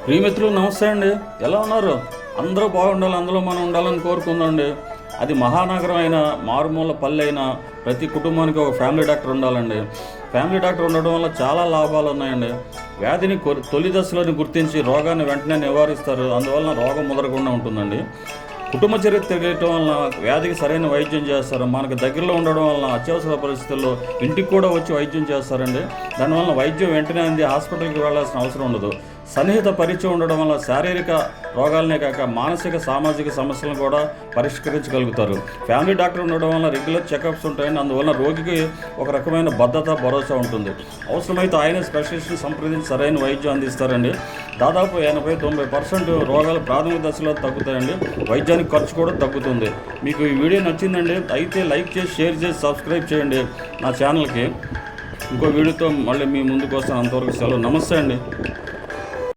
ప్రియమిత్రులు నమస్తే అండి. ఎలా ఉన్నారు? అందరూ బాగుండాలి, అందులో మనం ఉండాలని కోరుకుందండి. అది మహానగరం అయినా మారుమూల పల్లె అయినా ప్రతి కుటుంబానికి ఒక ఫ్యామిలీ డాక్టర్ ఉండాలండి. ఫ్యామిలీ డాక్టర్ ఉండడం వల్ల చాలా లాభాలు ఉన్నాయండి. వ్యాధిని తొలి దశలోని గుర్తించి రోగాన్ని వెంటనే నివారిస్తారు. అందువలన రోగం ముదరకుండా ఉంటుందండి. కుటుంబ చరిత్ర తెలియటం వలన వ్యాధికి సరైన వైద్యం చేస్తారు. మనకు దగ్గరలో ఉండడం వలన అత్యవసర పరిస్థితుల్లో ఇంటికి కూడా వచ్చి వైద్యం చేస్తారండి. దానివల్ల వైద్యం వెంటనే అంది హాస్పిటల్కి వెళ్ళాల్సిన అవసరం ఉండదు. సన్నిహిత పరిచయం ఉండడం వల్ల శారీరక రోగాలనే కాక మానసిక సామాజిక సమస్యలను కూడా పరిష్కరించగలుగుతారు. ఫ్యామిలీ డాక్టర్ ఉండడం వల్ల రెగ్యులర్ చెకప్స్ ఉంటాయండి. అందువల్ల రోగికి ఒక రకమైన భద్రత, భరోసా ఉంటుంది. అవసరమైతే ఆయన స్పెషలిస్ట్ని సంప్రదించి సరైన వైద్యం అందిస్తారండి. దాదాపు 80-90% రోగాలు ప్రాథమిక దశలో తగ్గుతాయండి. వైద్యానికి ఖర్చు కూడా తగ్గుతుంది. మీకు ఈ వీడియో నచ్చిందండి అయితే లైక్ చేసి, షేర్ చేసి, సబ్స్క్రైబ్ చేయండి నా ఛానల్కి. ఇంకో వీడియోతో మళ్ళీ మీ ముందుకు వస్తాను. అంతవరకు సెలవు. నమస్తే అండి.